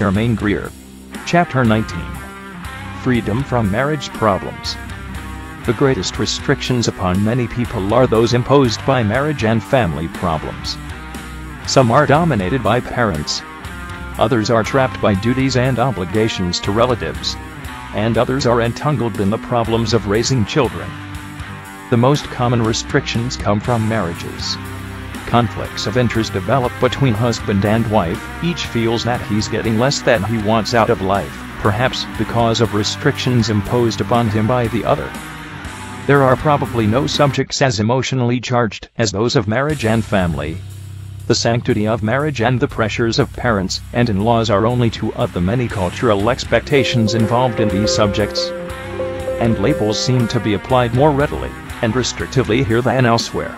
Hermann Greer. Chapter 19. Freedom from Marriage Problems. The greatest restrictions upon many people are those imposed by marriage and family problems. Some are dominated by parents. Others are trapped by duties and obligations to relatives. And others are entangled in the problems of raising children. The most common restrictions come from marriages. Conflicts of interest develop between husband and wife. Each feels that he's getting less than he wants out of life, perhaps because of restrictions imposed upon him by the other. There are probably no subjects as emotionally charged as those of marriage and family. The sanctity of marriage and the pressures of parents and in-laws are only two of the many cultural expectations involved in these subjects. And labels seem to be applied more readily and restrictively here than elsewhere.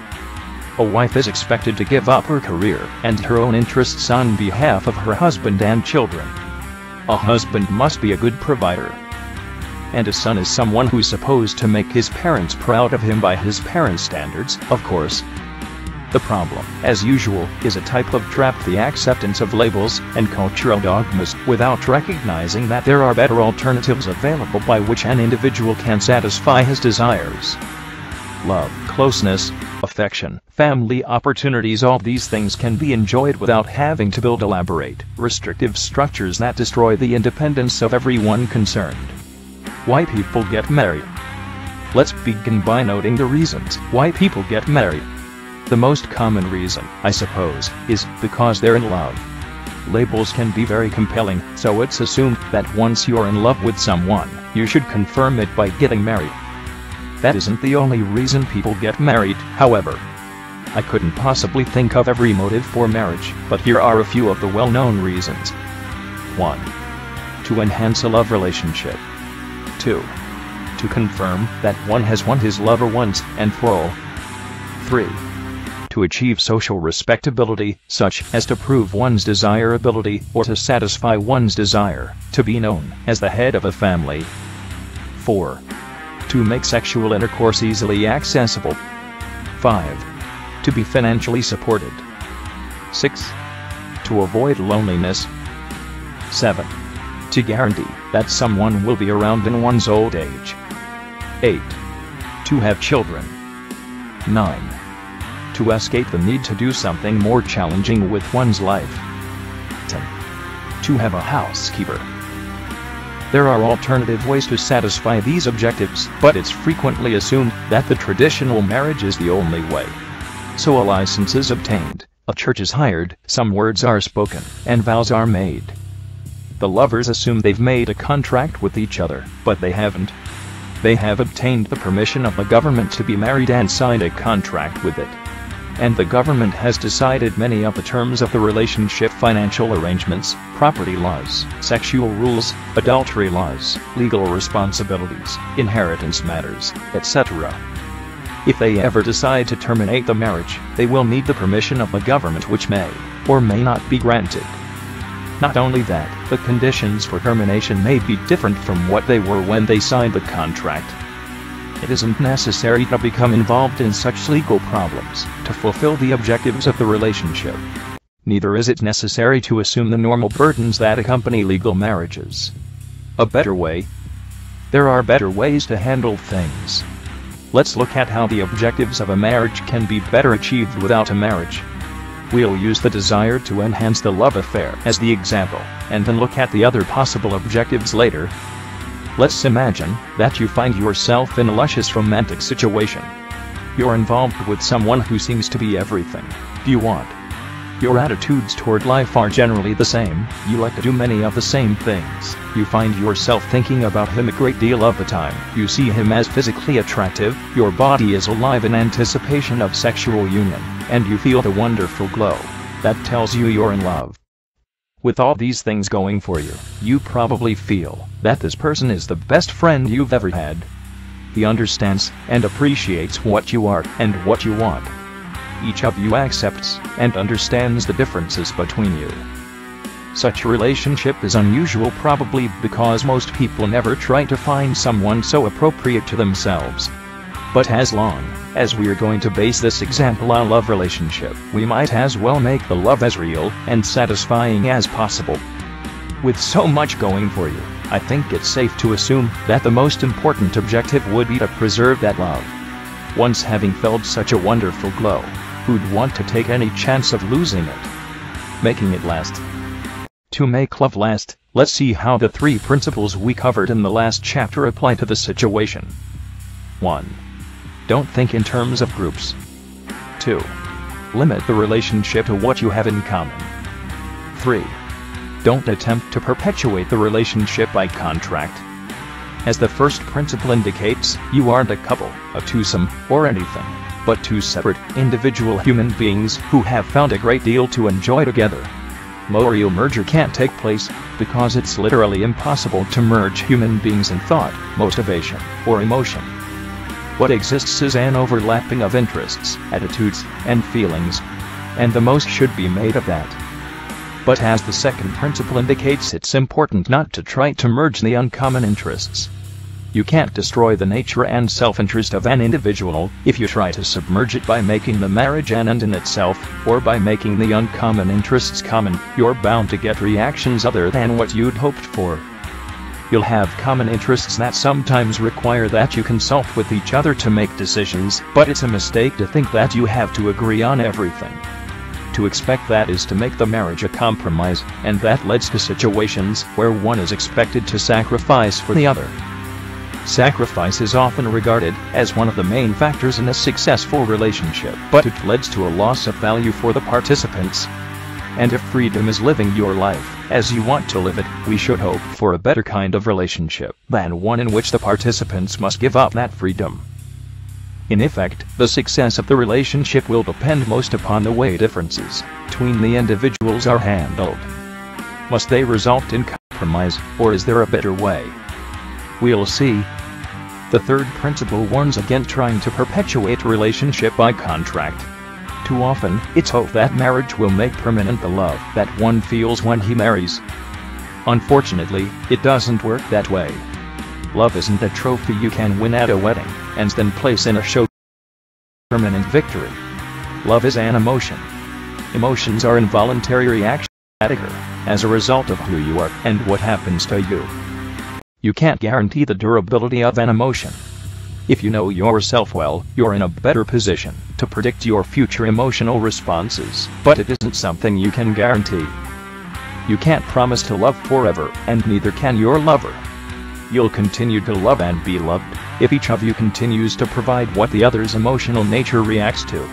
A wife is expected to give up her career and her own interests on behalf of her husband and children. A husband must be a good provider. And a son is someone who's supposed to make his parents proud of him by his parents' standards, of course. The problem, as usual, is a type of trap: the acceptance of labels and cultural dogmas without recognizing that there are better alternatives available by which an individual can satisfy his desires. Love, closeness, affection, family opportunities, all these things can be enjoyed without having to build elaborate, restrictive structures that destroy the independence of everyone concerned. Why people get married. Let's begin by noting the reasons why people get married. The most common reason, I suppose, is because they're in love. Labels can be very compelling, so it's assumed that once you're in love with someone, you should confirm it by getting married. That isn't the only reason people get married, however. I couldn't possibly think of every motive for marriage, but here are a few of the well-known reasons. 1. To enhance a love relationship. 2. To confirm that one has won his lover once and for all. 3. To achieve social respectability, such as to prove one's desirability or to satisfy one's desire to be known as the head of a family. 4. To make sexual intercourse easily accessible. 5. To be financially supported. 6. To avoid loneliness. 7. To guarantee that someone will be around in one's old age. 8. To have children. 9. To escape the need to do something more challenging with one's life. 10. To have a housekeeper. There are alternative ways to satisfy these objectives, but it's frequently assumed that the traditional marriage is the only way. So a license is obtained, a church is hired, some words are spoken, and vows are made. The lovers assume they've made a contract with each other, but they haven't. They have obtained the permission of the government to be married and signed a contract with it. And the government has decided many of the terms of the relationship: financial arrangements, property laws, sexual rules, adultery laws, legal responsibilities, inheritance matters, etc. If they ever decide to terminate the marriage, they will need the permission of the government, which may or may not be granted. Not only that, the conditions for termination may be different from what they were when they signed the contract. It isn't necessary to become involved in such legal problems to fulfill the objectives of the relationship. Neither is it necessary to assume the normal burdens that accompany legal marriages. A better way? There are better ways to handle things. Let's look at how the objectives of a marriage can be better achieved without a marriage. We'll use the desire to enhance the love affair as the example, and then look at the other possible objectives later. Let's imagine that you find yourself in a luscious romantic situation. You're involved with someone who seems to be everything you want. Your attitudes toward life are generally the same, you like to do many of the same things, you find yourself thinking about him a great deal of the time, you see him as physically attractive, your body is alive in anticipation of sexual union, and you feel the wonderful glow that tells you you're in love. With all these things going for you, you probably feel that this person is the best friend you've ever had. He understands and appreciates what you are and what you want. Each of you accepts and understands the differences between you. Such a relationship is unusual, probably because most people never try to find someone so appropriate to themselves. But as long as we're going to base this example on a love relationship, we might as well make the love as real and satisfying as possible. With so much going for you, I think it's safe to assume that the most important objective would be to preserve that love. Once having felt such a wonderful glow, who'd want to take any chance of losing it? Making it last. To make love last, let's see how the 3 principles we covered in the last chapter apply to the situation. 1. Don't think in terms of groups. 2. Limit the relationship to what you have in common. 3. Don't attempt to perpetuate the relationship by contract. As the first principle indicates, you aren't a couple, a twosome, or anything, but 2 separate, individual human beings who have found a great deal to enjoy together. No real merger can't take place, because it's literally impossible to merge human beings in thought, motivation, or emotion. What exists is an overlapping of interests, attitudes, and feelings, and the most should be made of that. But as the second principle indicates, it's important not to try to merge the uncommon interests. You can't destroy the nature and self-interest of an individual if you try to submerge it by making the marriage an end in itself, or by making the uncommon interests common. You're bound to get reactions other than what you'd hoped for. You'll have common interests that sometimes require that you consult with each other to make decisions, but it's a mistake to think that you have to agree on everything. To expect that is to make the marriage a compromise, and that leads to situations where one is expected to sacrifice for the other. Sacrifice is often regarded as one of the main factors in a successful relationship, but it leads to a loss of value for the participants. And if freedom is living your life as you want to live it, we should hope for a better kind of relationship than one in which the participants must give up that freedom. In effect, the success of the relationship will depend most upon the way differences between the individuals are handled. Must they result in compromise, or is there a better way? We'll see. The third principle warns against trying to perpetuate a relationship by contract. Too often, it's hoped that marriage will make permanent the love that one feels when he marries. Unfortunately, it doesn't work that way. Love isn't a trophy you can win at a wedding and then place in a show. Permanent victory. Love is an emotion. Emotions are involuntary reactions that occur as a result of who you are and what happens to you. You can't guarantee the durability of an emotion. If you know yourself well, you're in a better position to predict your future emotional responses, but it isn't something you can guarantee. You can't promise to love forever, and neither can your lover. You'll continue to love and be loved if each of you continues to provide what the other's emotional nature reacts to.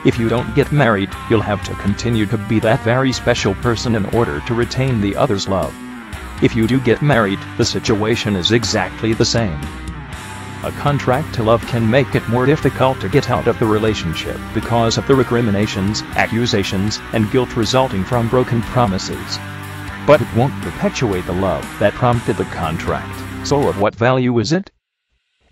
If you don't get married, you'll have to continue to be that very special person in order to retain the other's love. If you do get married, the situation is exactly the same. A contract to love can make it more difficult to get out of the relationship because of the recriminations, accusations, and guilt resulting from broken promises. But it won't perpetuate the love that prompted the contract, so of what value is it?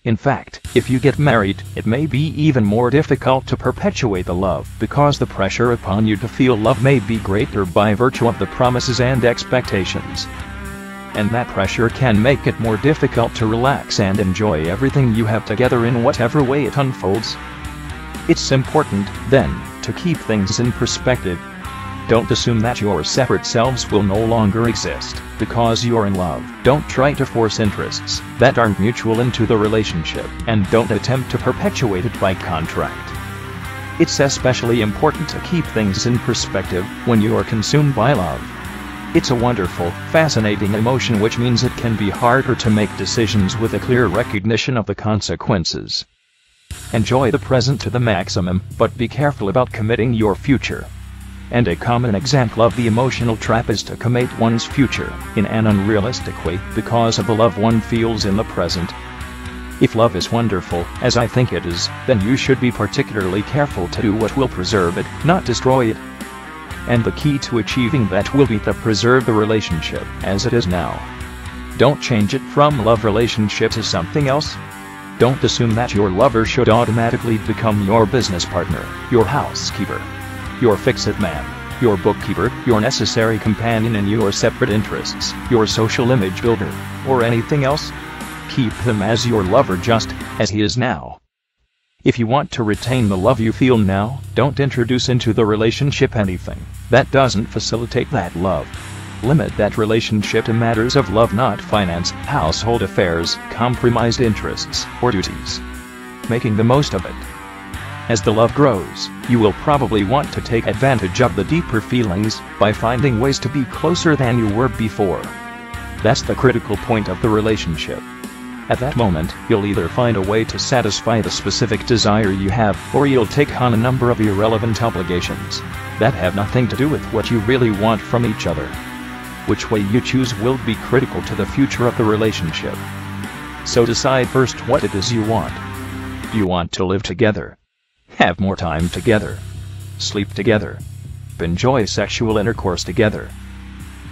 In fact, if you get married, it may be even more difficult to perpetuate the love because the pressure upon you to feel love may be greater by virtue of the promises and expectations. And that pressure can make it more difficult to relax and enjoy everything you have together in whatever way it unfolds. It's important, then, to keep things in perspective. Don't assume that your separate selves will no longer exist because you're in love. Don't try to force interests that aren't mutual into the relationship, and don't attempt to perpetuate it by contract. It's especially important to keep things in perspective when you are consumed by love. It's a wonderful, fascinating emotion, which means it can be harder to make decisions with a clear recognition of the consequences. Enjoy the present to the maximum, but be careful about committing your future. And a common example of the emotional trap is to commit one's future in an unrealistic way because of the love one feels in the present. If love is wonderful, as I think it is, then you should be particularly careful to do what will preserve it, not destroy it. And the key to achieving that will be to preserve the relationship as it is now. Don't change it from love relationship to something else. Don't assume that your lover should automatically become your business partner, your housekeeper, your fix-it man, your bookkeeper, your necessary companion in your separate interests, your social image builder, or anything else. Keep him as your lover just as he is now. If you want to retain the love you feel now, don't introduce into the relationship anything that doesn't facilitate that love. Limit that relationship to matters of love, not finance, household affairs, compromised interests, or duties. Making the most of it. As the love grows, you will probably want to take advantage of the deeper feelings by finding ways to be closer than you were before. That's the critical point of the relationship. At that moment, you'll either find a way to satisfy the specific desire you have, or you'll take on a number of irrelevant obligations that have nothing to do with what you really want from each other. Which way you choose will be critical to the future of the relationship. So decide first what it is you want. Do you want to live together? Have more time together? Sleep together? Enjoy sexual intercourse together?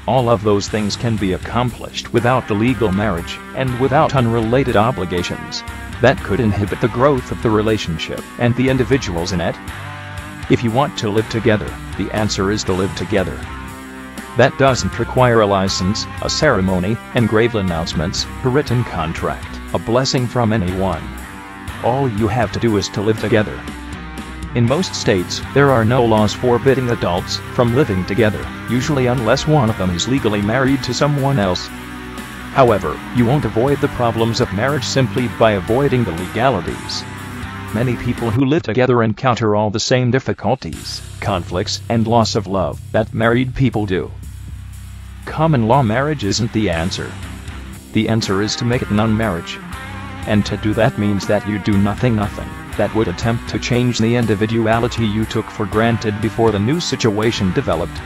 All of those things can be accomplished without the legal marriage and without unrelated obligations that could inhibit the growth of the relationship and the individuals in it. If you want to live together, the answer is to live together. That doesn't require a license, a ceremony, engraved announcements, a written contract, a blessing from anyone. All you have to do is to live together. In most states, there are no laws forbidding adults from living together, usually unless one of them is legally married to someone else. However, you won't avoid the problems of marriage simply by avoiding the legalities. Many people who live together encounter all the same difficulties, conflicts, and loss of love that married people do. Common law marriage isn't the answer. The answer is to make it non-marriage. And to do that means that you do nothing that would attempt to change the individuality you took for granted before the new situation developed.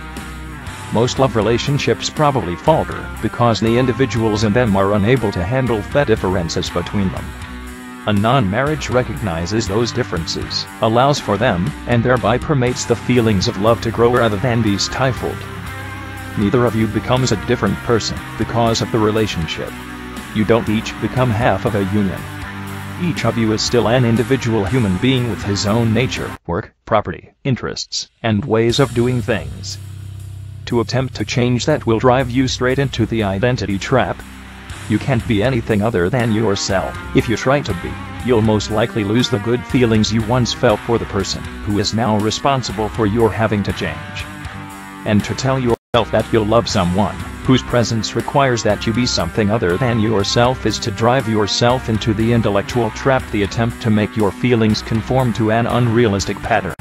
Most love relationships probably falter because the individuals in them are unable to handle the differences between them. A non-marriage recognizes those differences, allows for them, and thereby permits the feelings of love to grow rather than be stifled. Neither of you becomes a different person because of the relationship. You don't each become half of a union. Each of you is still an individual human being with his own nature, work, property, interests, and ways of doing things. To attempt to change that will drive you straight into the identity trap. You can't be anything other than yourself. If you try to be, you'll most likely lose the good feelings you once felt for the person who is now responsible for your having to change. And to tell yourself that you'll love someone whose presence requires that you be something other than yourself is to drive yourself into the intellectual trap, the attempt to make your feelings conform to an unrealistic pattern.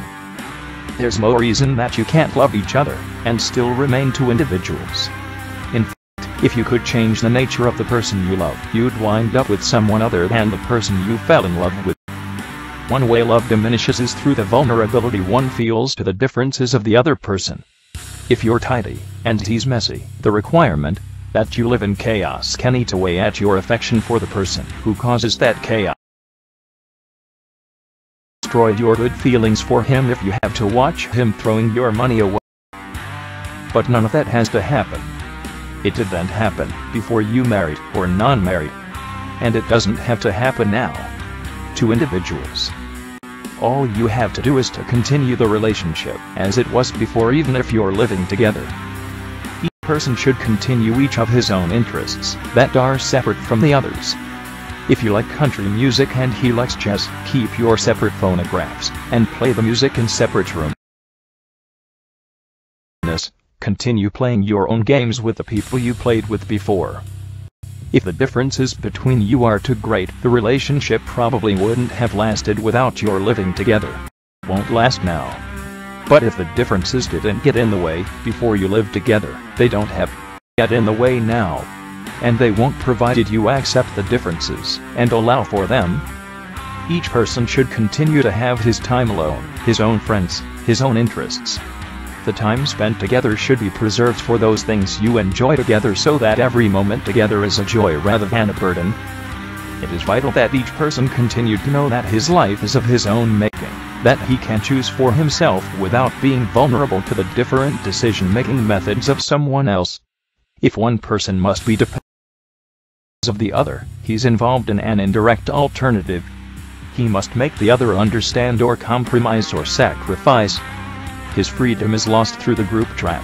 There's no reason that you can't love each other and still remain two individuals. In fact, if you could change the nature of the person you love, you'd wind up with someone other than the person you fell in love with. One way love diminishes is through the vulnerability one feels to the differences of the other person. If you're tidy, and he's messy, the requirement that you live in chaos can eat away at your affection for the person who causes that chaos. Destroy your good feelings for him if you have to watch him throwing your money away. But none of that has to happen. It didn't happen before you married or non-married. And it doesn't have to happen now. Two individuals. All you have to do is to continue the relationship as it was before, even if you're living together. Each person should continue each of his own interests that are separate from the others. If you like country music and he likes jazz, keep your separate phonographs and play the music in separate rooms. Continue playing your own games with the people you played with before. If the differences between you are too great, the relationship probably wouldn't have lasted without your living together. Won't last now. But if the differences didn't get in the way before you lived together, they don't have to get in the way now. And they won't, provided you accept the differences and allow for them. Each person should continue to have his time alone, his own friends, his own interests. The time spent together should be preserved for those things you enjoy together, so that every moment together is a joy rather than a burden. It is vital that each person continue to know that his life is of his own making, that he can choose for himself without being vulnerable to the different decision-making methods of someone else. If one person must be dependent of the other, he's involved in an indirect alternative. He must make the other understand or compromise or sacrifice. His freedom is lost through the group trap.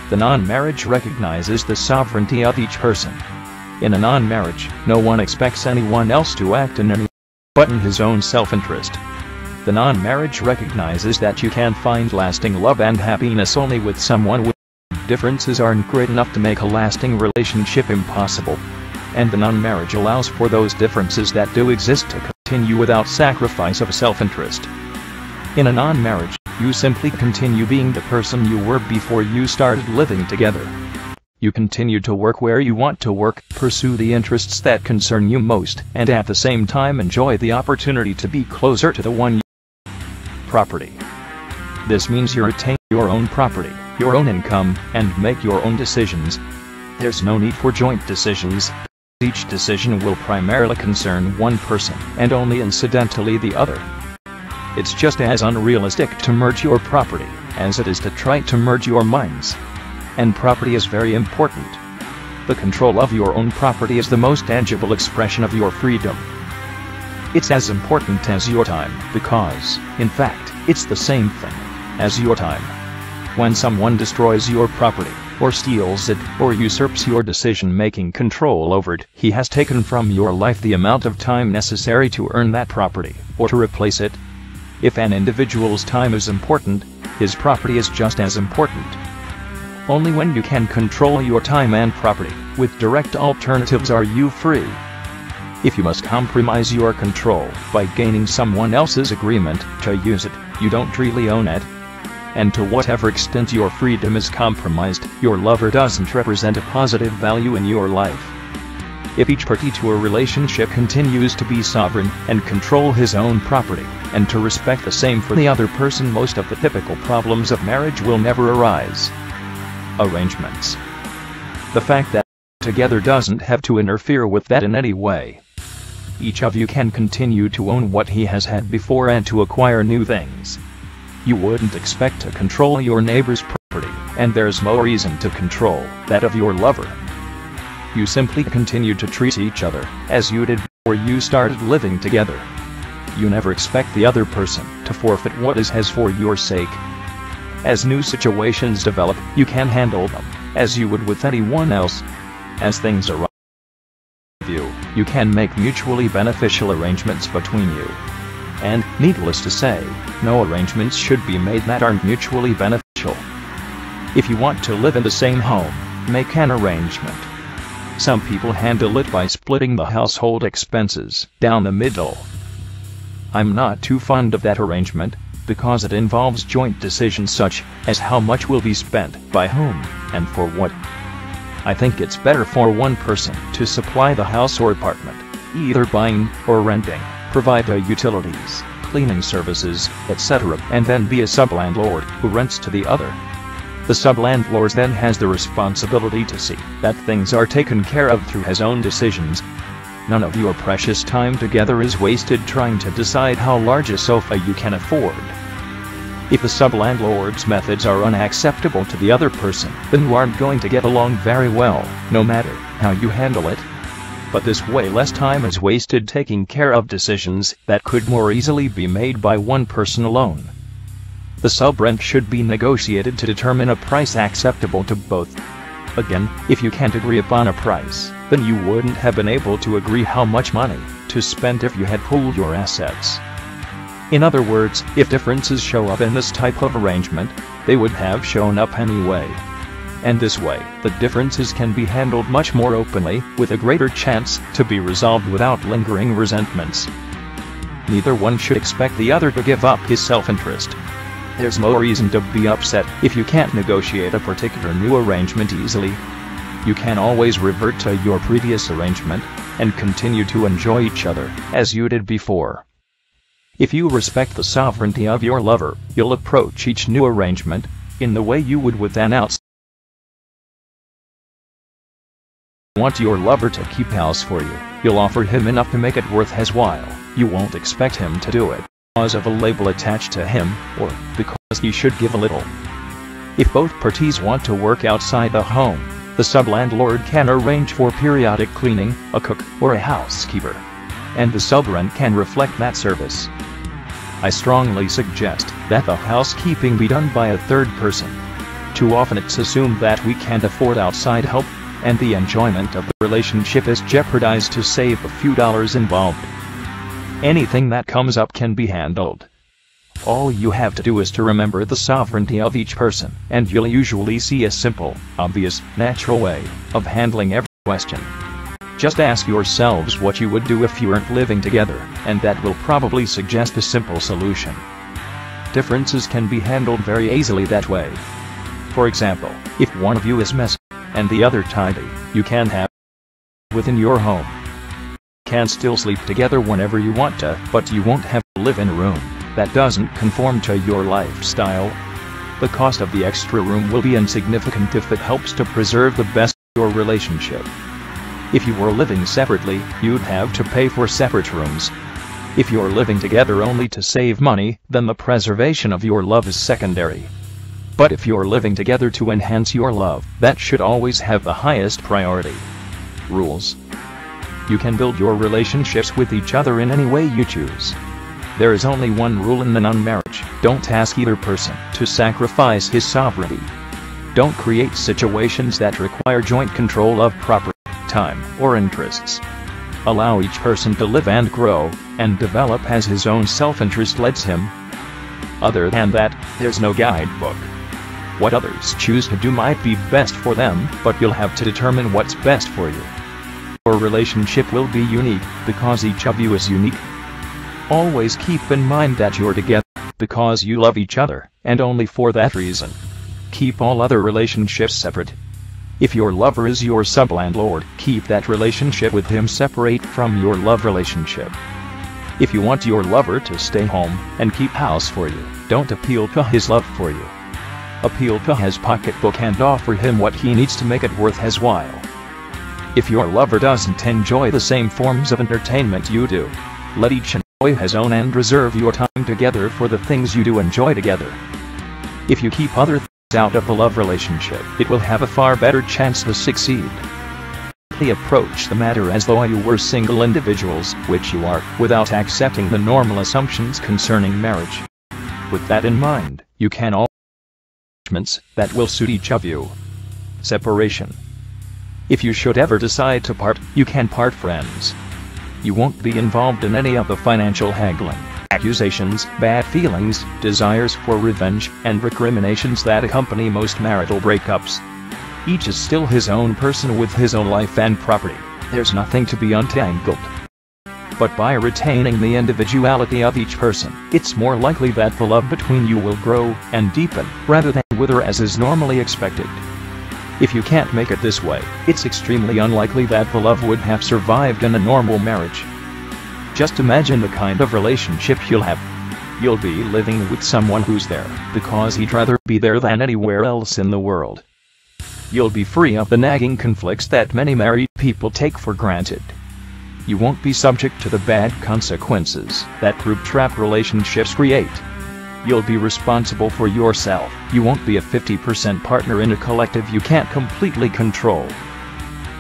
The non-marriage recognizes the sovereignty of each person. In a non-marriage, no one expects anyone else to act in any but in his own self-interest. The non-marriage recognizes that you can find lasting love and happiness only with someone with differences aren't great enough to make a lasting relationship impossible. And the non-marriage allows for those differences that do exist to continue without sacrifice of self-interest. In a non-marriage, you simply continue being the person you were before you started living together. You continue to work where you want to work, pursue the interests that concern you most, and at the same time enjoy the opportunity to be closer to the one you property. This means you retain your own property, your own income, and make your own decisions. There's no need for joint decisions. Each decision will primarily concern one person, and only incidentally the other. It's just as unrealistic to merge your property as it is to try to merge your minds. And property is very important. The control of your own property is the most tangible expression of your freedom. It's as important as your time, because, in fact, it's the same thing as your time. When someone destroys your property, or steals it, or usurps your decision-making control over it, he has taken from your life the amount of time necessary to earn that property, or to replace it. If an individual's time is important, his property is just as important. Only when you can control your time and property, with direct alternatives, are you free. If you must compromise your control by gaining someone else's agreement to use it, you don't really own it. And to whatever extent your freedom is compromised, your lover doesn't represent a positive value in your life. If each party to a relationship continues to be sovereign and control his own property, and to respect the same for the other person, most of the typical problems of marriage will never arise. Arrangements. The fact that together doesn't have to interfere with that in any way. Each of you can continue to own what he has had before and to acquire new things. You wouldn't expect to control your neighbor's property, and there's no reason to control that of your lover. You simply continue to treat each other as you did before you started living together. You never expect the other person to forfeit what is his for your sake. As new situations develop, you can handle them as you would with anyone else. As things arise with you, you can make mutually beneficial arrangements between you. And, needless to say, no arrangements should be made that aren't mutually beneficial. If you want to live in the same home, make an arrangement. Some people handle it by splitting the household expenses down the middle. I'm not too fond of that arrangement, because it involves joint decisions such as how much will be spent, by whom, and for what. I think it's better for one person to supply the house or apartment, either buying or renting, provide the utilities, cleaning services, etc., and then be a sublandlord who rents to the other. The sublandlord then has the responsibility to see that things are taken care of through his own decisions. None of your precious time together is wasted trying to decide how large a sofa you can afford. If the sublandlord's methods are unacceptable to the other person, then you aren't going to get along very well, no matter how you handle it. But this way less time is wasted taking care of decisions that could more easily be made by one person alone. The sub-rent should be negotiated to determine a price acceptable to both. Again, if you can't agree upon a price, then you wouldn't have been able to agree how much money to spend if you had pooled your assets. In other words, if differences show up in this type of arrangement, they would have shown up anyway. And this way, the differences can be handled much more openly, with a greater chance to be resolved without lingering resentments. Neither one should expect the other to give up his self-interest. There's no reason to be upset if you can't negotiate a particular new arrangement easily. You can always revert to your previous arrangement, and continue to enjoy each other as you did before. If you respect the sovereignty of your lover, you'll approach each new arrangement in the way you would with an outsider. Want your lover to keep house for you, you'll offer him enough to make it worth his while. You won't expect him to do it because of a label attached to him, or because he should give a little. If both parties want to work outside the home, the sublandlord can arrange for periodic cleaning, a cook, or a housekeeper. And the subrent can reflect that service. I strongly suggest that the housekeeping be done by a third person. Too often it's assumed that we can't afford outside help, and the enjoyment of the relationship is jeopardized to save a few dollars involved. Anything that comes up can be handled. All you have to do is to remember the sovereignty of each person, and you'll usually see a simple, obvious, natural way of handling every question. Just ask yourselves what you would do if you weren't living together, and that will probably suggest a simple solution. Differences can be handled very easily that way. For example, if one of you is messy and the other tidy, you can have within your home. You can still sleep together whenever you want to, but you won't have to live in a room that doesn't conform to your lifestyle. The cost of the extra room will be insignificant if it helps to preserve the best of your relationship. If you were living separately, you'd have to pay for separate rooms. If you're living together only to save money, then the preservation of your love is secondary. But if you're living together to enhance your love, that should always have the highest priority. Rules. You can build your relationships with each other in any way you choose. There is only one rule in the non-marriage: don't ask either person to sacrifice his sovereignty. Don't create situations that require joint control of property, time, or interests. Allow each person to live and grow, and develop as his own self-interest lets him. Other than that, there's no guidebook. What others choose to do might be best for them, but you'll have to determine what's best for you. Your relationship will be unique, because each of you is unique. Always keep in mind that you're together because you love each other, and only for that reason. Keep all other relationships separate. If your lover is your sub-landlord, keep that relationship with him separate from your love relationship. If you want your lover to stay home and keep house for you, don't appeal to his love for you. Appeal to his pocketbook and offer him what he needs to make it worth his while. If your lover doesn't enjoy the same forms of entertainment you do, let each enjoy his own and reserve your time together for the things you do enjoy together. If you keep other things out of the love relationship, it will have a far better chance to succeed. Simply approach the matter as though you were single individuals, which you are, without accepting the normal assumptions concerning marriage. With that in mind, you can all arrangements that will suit each of you. Separation. If you should ever decide to part, you can part friends. You won't be involved in any of the financial haggling, accusations, bad feelings, desires for revenge, and recriminations that accompany most marital breakups. Each is still his own person with his own life and property. There's nothing to be untangled. But by retaining the individuality of each person, it's more likely that the love between you will grow and deepen, rather than wither as is normally expected. If you can't make it this way, it's extremely unlikely that the love would have survived in a normal marriage. Just imagine the kind of relationship you'll have. You'll be living with someone who's there because he'd rather be there than anywhere else in the world. You'll be free of the nagging conflicts that many married people take for granted. You won't be subject to the bad consequences that group trap relationships create. You'll be responsible for yourself. You won't be a 50% partner in a collective you can't completely control.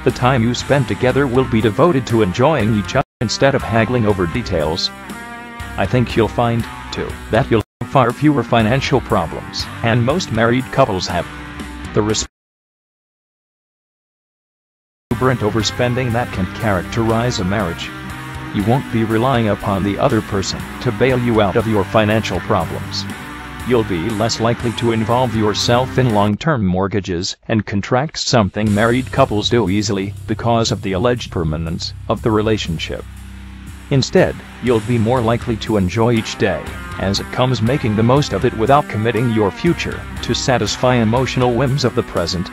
The time you spend together will be devoted to enjoying each other instead of haggling over details. I think you'll find, too, that you'll have far fewer financial problems, and most married couples have the exuberant overspending that can characterize a marriage. You won't be relying upon the other person to bail you out of your financial problems. You'll be less likely to involve yourself in long-term mortgages and contracts, something married couples do easily because of the alleged permanence of the relationship. Instead, you'll be more likely to enjoy each day as it comes, making the most of it without committing your future to satisfy emotional whims of the present.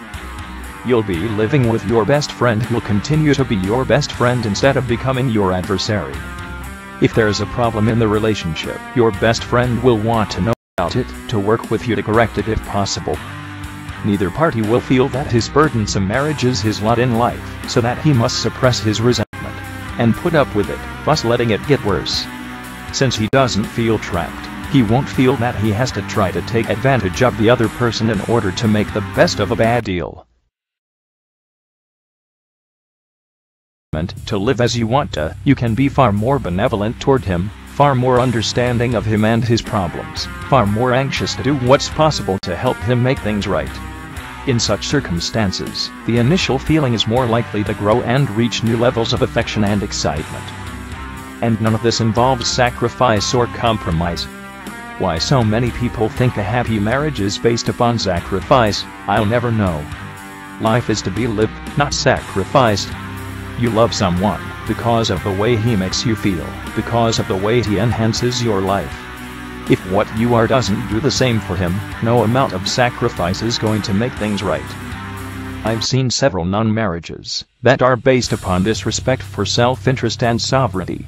You'll be living with your best friend who will continue to be your best friend instead of becoming your adversary. If there's a problem in the relationship, your best friend will want to know about it, to work with you to correct it if possible. Neither party will feel that his burdensome marriage is his lot in life, so that he must suppress his resentment and put up with it, thus letting it get worse. Since he doesn't feel trapped, he won't feel that he has to try to take advantage of the other person in order to make the best of a bad deal. To live as you want to, you can be far more benevolent toward him, far more understanding of him and his problems, far more anxious to do what's possible to help him make things right. In such circumstances, the initial feeling is more likely to grow and reach new levels of affection and excitement. And none of this involves sacrifice or compromise. Why so many people think a happy marriage is based upon sacrifice, I'll never know. Life is to be lived, not sacrificed. You love someone because of the way he makes you feel, because of the way he enhances your life. If what you are doesn't do the same for him, no amount of sacrifice is going to make things right. I've seen several non-marriages that are based upon disrespect for self-interest and sovereignty.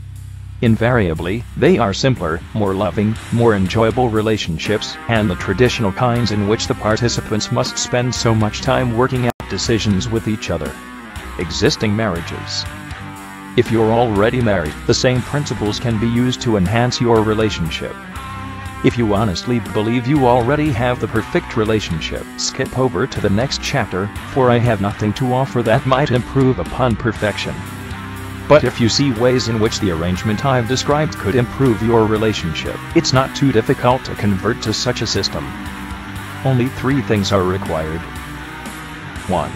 Invariably, they are simpler, more loving, more enjoyable relationships, and the traditional kinds in which the participants must spend so much time working out decisions with each other. Existing marriages. If you're already married, the same principles can be used to enhance your relationship. If you honestly believe you already have the perfect relationship, skip over to the next chapter, for I have nothing to offer that might improve upon perfection. But if you see ways in which the arrangement I've described could improve your relationship, it's not too difficult to convert to such a system. Only 3 things are required. 1.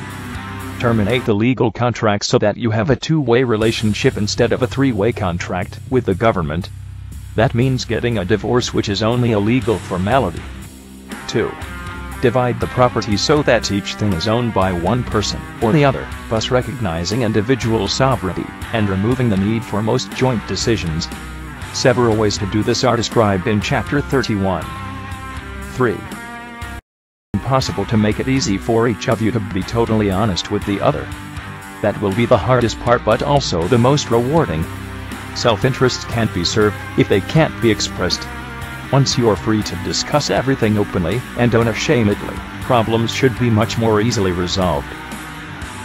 Terminate the legal contract so that you have a 2-way relationship instead of a 3-way contract with the government. That means getting a divorce, which is only a legal formality. 2. Divide the property so that each thing is owned by one person or the other, thus recognizing individual sovereignty and removing the need for most joint decisions. Several ways to do this are described in Chapter 31. 3. Impossible to make it easy for each of you to be totally honest with the other. That will be the hardest part, but also the most rewarding. Self-interests can't be served if they can't be expressed. Once you're free to discuss everything openly and unashamedly, problems should be much more easily resolved.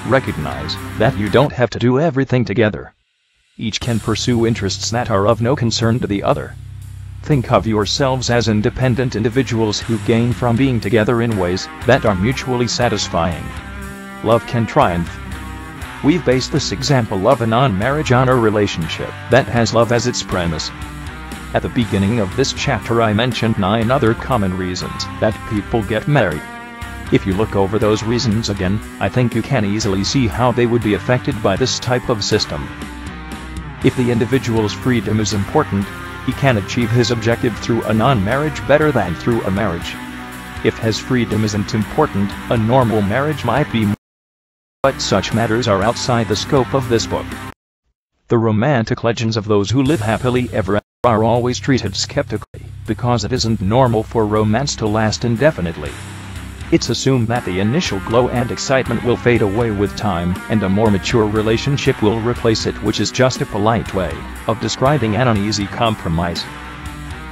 Recognize that you don't have to do everything together. Each can pursue interests that are of no concern to the other. Think of yourselves as independent individuals who gain from being together in ways that are mutually satisfying. Love can triumph. We've based this example of a non-marriage on a relationship that has love as its premise. At the beginning of this chapter I mentioned 9 other common reasons that people get married. If you look over those reasons again, I think you can easily see how they would be affected by this type of system. If the individual's freedom is important, he can achieve his objective through a non-marriage better than through a marriage. If his freedom isn't important, a normal marriage might be more. But such matters are outside the scope of this book. The romantic legends of those who live happily ever after are always treated skeptically, because it isn't normal for romance to last indefinitely. It's assumed that the initial glow and excitement will fade away with time, and a more mature relationship will replace it, which is just a polite way of describing an uneasy compromise.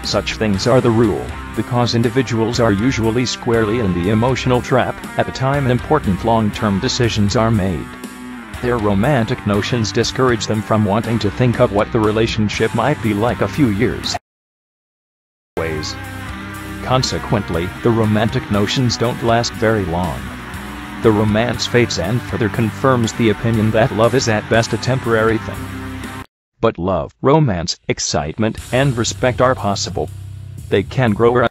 Such things are the rule, because individuals are usually squarely in the emotional trap at the time important long-term decisions are made. Their romantic notions discourage them from wanting to think of what the relationship might be like a few years. Consequently, the romantic notions don't last very long. The romance fades and further confirms the opinion that love is at best a temporary thing. But love, romance, excitement, and respect are possible. They can grow.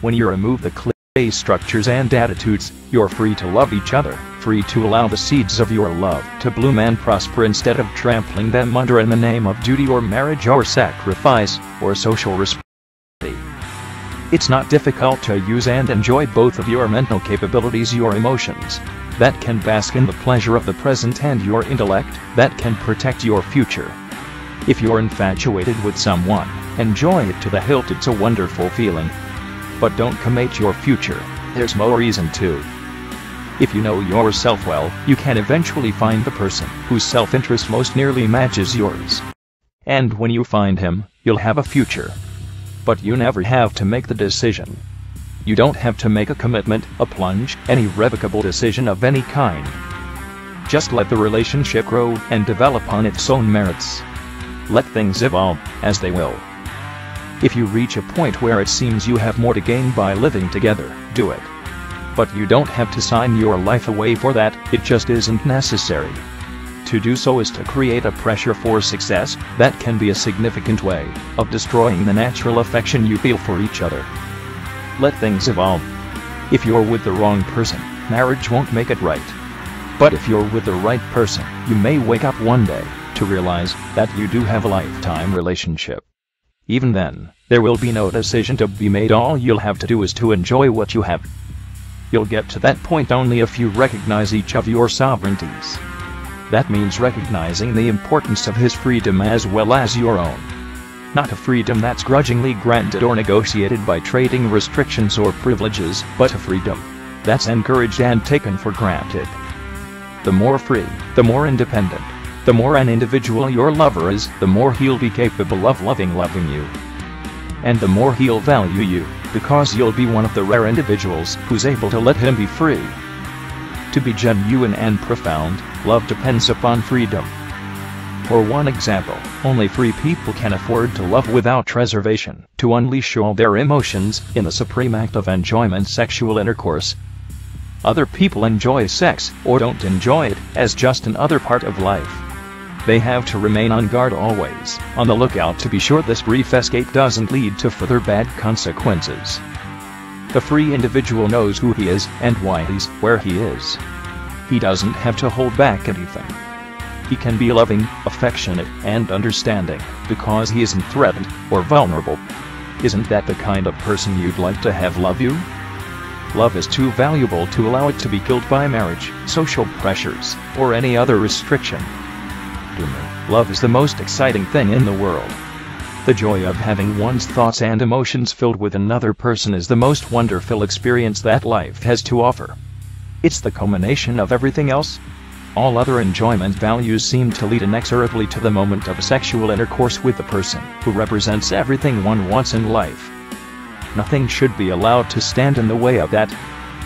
When you remove the clay structures and attitudes, you're free to love each other, free to allow the seeds of your love to bloom and prosper instead of trampling them under in the name of duty or marriage or sacrifice or social responsibility. It's not difficult to use and enjoy both of your mental capabilities, your emotions that can bask in the pleasure of the present, and your intellect that can protect your future. If you're infatuated with someone, enjoy it to the hilt. It's a wonderful feeling. But don't commit your future. There's more reason to. If you know yourself well, you can eventually find the person whose self-interest most nearly matches yours. And when you find him, you'll have a future. But you never have to make the decision. You don't have to make a commitment, a plunge, any irrevocable decision of any kind. Just let the relationship grow and develop on its own merits. Let things evolve, as they will. If you reach a point where it seems you have more to gain by living together, do it. But you don't have to sign your life away for that, it just isn't necessary. To do so is to create a pressure for success that can be a significant way of destroying the natural affection you feel for each other. Let things evolve. If you're with the wrong person, marriage won't make it right. But if you're with the right person, you may wake up one day to realize that you do have a lifetime relationship. Even then, there will be no decision to be made. All you'll have to do is to enjoy what you have. You'll get to that point only if you recognize each of your sovereignties. That means recognizing the importance of his freedom as well as your own. Not a freedom that's grudgingly granted or negotiated by trading restrictions or privileges, but a freedom that's encouraged and taken for granted. The more free, the more independent, the more an individual your lover is, the more he'll be capable of loving you. And the more he'll value you, because you'll be one of the rare individuals who's able to let him be free. To be genuine and profound, love depends upon freedom. For one example, only free people can afford to love without reservation, to unleash all their emotions in the supreme act of enjoyment, sexual intercourse. Other people enjoy sex, or don't enjoy it, as just another part of life. They have to remain on guard always, on the lookout to be sure this brief escape doesn't lead to further bad consequences. The free individual knows who he is, and why he's where he is. He doesn't have to hold back anything. He can be loving, affectionate, and understanding, because he isn't threatened or vulnerable. Isn't that the kind of person you'd like to have love you? Love is too valuable to allow it to be killed by marriage, social pressures, or any other restriction. To me, love is the most exciting thing in the world. The joy of having one's thoughts and emotions filled with another person is the most wonderful experience that life has to offer. It's the culmination of everything else. All other enjoyment values seem to lead inexorably to the moment of sexual intercourse with the person who represents everything one wants in life. Nothing should be allowed to stand in the way of that.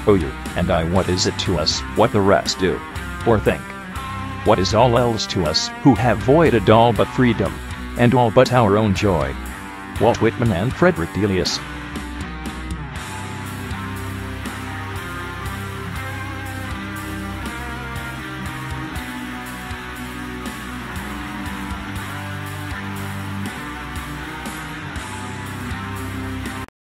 Oh, you and I, what is it to us what the rest do or think? What is all else to us who have voided all but freedom and all but our own joy? Walt Whitman and Frederick Delius.